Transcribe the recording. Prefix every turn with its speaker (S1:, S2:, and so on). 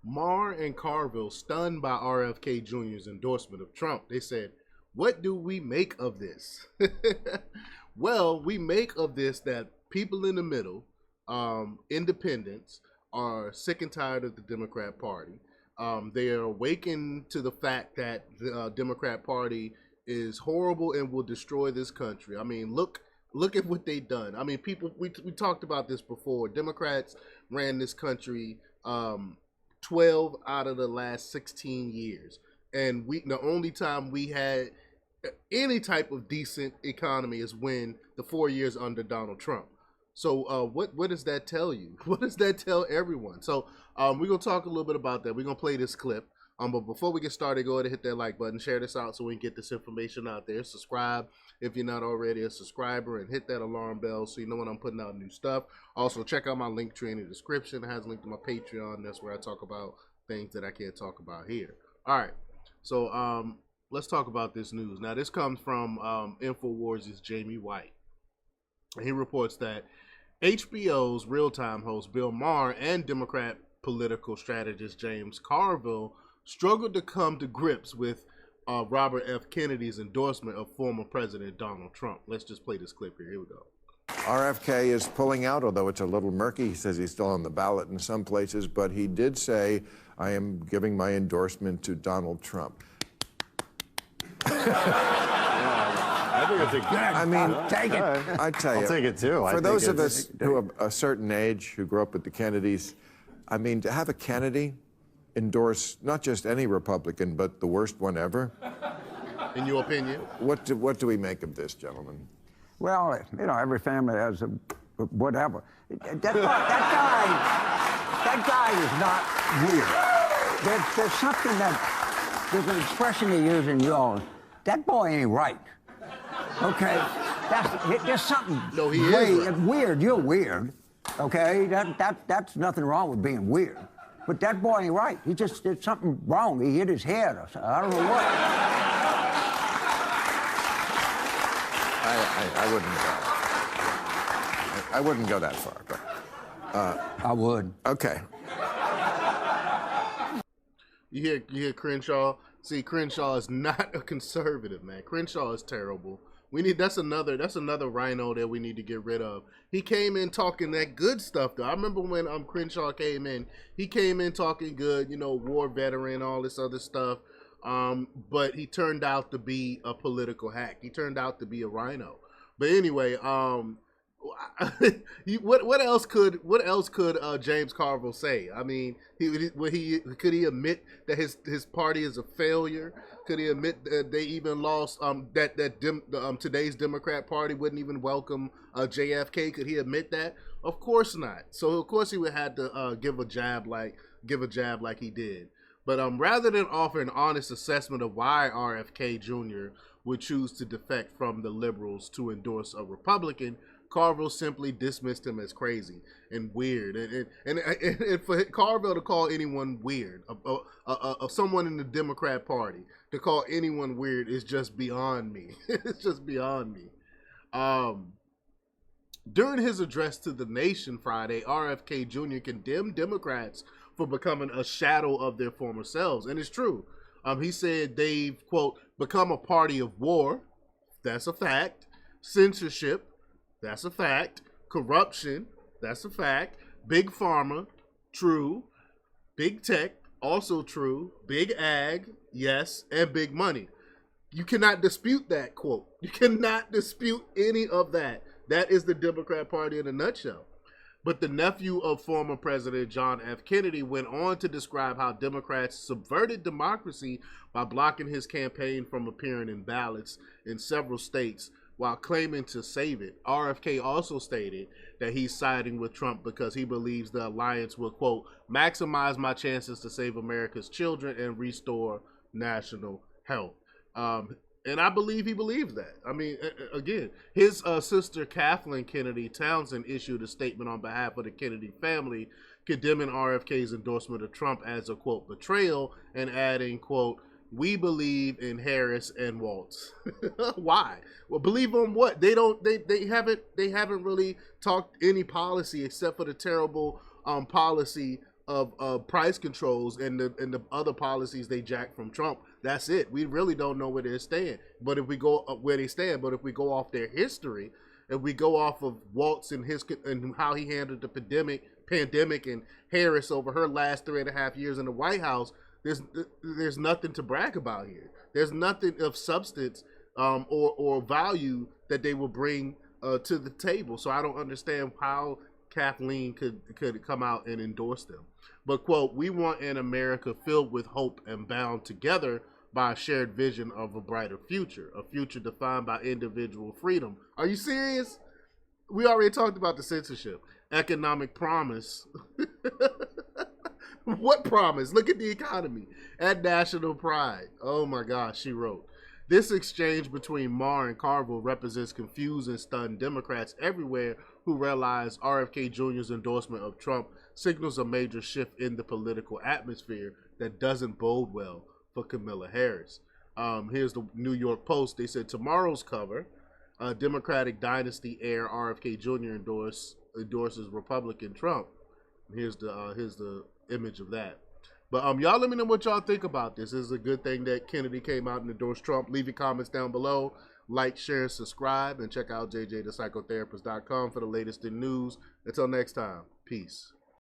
S1: Maher and Carville stunned by RFK Jr.'s endorsement of Trump. They said, "What do we make of this?" Well, we make of this that people in the middle, independents, are sick and tired of the Democrat Party. They are awakened to the fact that the Democrat Party is horrible and will destroy this country. I mean, look at what they've done. I mean, people, we talked about this before. Democrats ran this country 12 out of the last 16 years. And the only time we had any type of decent economy is when the 4 years under Donald Trump. So what does that tell you? What does that tell everyone? So we're going to talk a little bit about that. We're going to play this clip. But before we get started, go ahead and hit that like button, share this out so we can get this information out there. Subscribe if you're not already a subscriber, and hit that alarm bell so you know when I'm putting out new stuff. Also, check out my link tree in the description. It has a link to my Patreon. That's where I talk about things that I can't talk about here. All right, so let's talk about this news. Now, this comes from InfoWars' Jamie White. And he reports that HBO's Real-Time host Bill Maher and Democrat political strategist James Carville struggled to come to grips with Robert F. Kennedy's endorsement of former President Donald Trump. Let's just play this clip here. Here we go.
S2: RFK is pulling out, although it's a little murky. He says he's still on the ballot in some places, but he did say, "I am giving my endorsement to Donald Trump."
S3: I think it's a good.
S2: I mean,
S3: take it.
S2: I tell you,
S3: I'll take it too.
S2: For those of us who are a certain age, who grew up with the Kennedys, I mean, to have a Kennedy endorse not just any Republican, but the worst one ever.
S1: In your opinion?
S2: What do we make of this, gentlemen?
S4: Well, you know, every family has a whatever. That guy is not weird. There's something there's an expression they use in y'all. That boy ain't right. Okay? There's something weird. You're weird. Okay? That's nothing wrong with being weird. But that boy ain't right. He just did something wrong. He hit his head or something. I don't know what.
S2: I wouldn't go that far, but
S4: I would.
S2: Okay.
S1: You hear Crenshaw? See, Crenshaw is not a conservative, man. Crenshaw is terrible. That's another rhino that we need to get rid of. He came in talking that good stuff, though. I remember when Crenshaw came in. He came in talking good, you know, war veteran, all this other stuff. But he turned out to be a political hack. He turned out to be a rhino. But anyway, what else could James Carville say? I mean, could he admit that his party is a failure? Could he admit that they even lost? Today's Democrat Party wouldn't even welcome JFK. Could he admit that? Of course not. So of course he would have to give a jab like he did. But rather than offer an honest assessment of why RFK Jr. would choose to defect from the liberals to endorse a Republican, Carville simply dismissed him as crazy and weird. And for Carville to call anyone weird, of someone in the Democrat Party, to call anyone weird is just beyond me. It's just beyond me. During his address to the nation Friday, RFK Jr. condemned Democrats for becoming a shadow of their former selves. And it's true. He said they've, quote, become a party of war. That's a fact. Censorship. That's a fact. Corruption. That's a fact. Big pharma. True. Big tech. Also true. Big ag. Yes. And big money. You cannot dispute that quote. You cannot dispute any of that. That is the Democrat Party in a nutshell. But the nephew of former President John F. Kennedy went on to describe how Democrats subverted democracy by blocking his campaign from appearing in ballots in several states while claiming to save it. RFK also stated that he's siding with Trump because he believes the alliance will, quote, maximize my chances to save America's children and restore national health. And I believe he believes that. I mean, again, his sister Kathleen Kennedy Townsend issued a statement on behalf of the Kennedy family condemning RFK's endorsement of Trump as a, quote, betrayal, and adding, quote, we believe in Harris and Waltz. Why? Well, believe on what? They haven't really talked any policy except for the terrible policy of price controls and the other policies they jacked from Trump. That's it. We really don't know where they stand. But if we go where they stand, but if we go off their history, if we go off of Waltz and how he handled the pandemic and Harris over her last 3.5 years in the White House, there's nothing to brag about here. There's nothing of substance or value that they will bring to the table. So I don't understand how Kathleen could come out and endorse them. But, quote, we want an America filled with hope and bound together by a shared vision of a brighter future, a future defined by individual freedom. Are you serious? We already talked about the censorship. Economic promise. What promise? Look at the economy. And national pride. Oh my gosh, she wrote. This exchange between Maher and Carville represents confused and stunned Democrats everywhere who realize RFK Jr.'s endorsement of Trump signals a major shift in the political atmosphere that doesn't bode well for Kamala Harris. Here's the New York Post. They said tomorrow's cover, Democratic dynasty heir RFK Jr. endorses Republican Trump. Here's the image of that. But y'all let me know what y'all think about this. This is a good thing that Kennedy came out and endorsed Trump. Leave your comments down below. Like, share, and subscribe. And check out jjthepsychotherapist.com for the latest in news. Until next time, peace.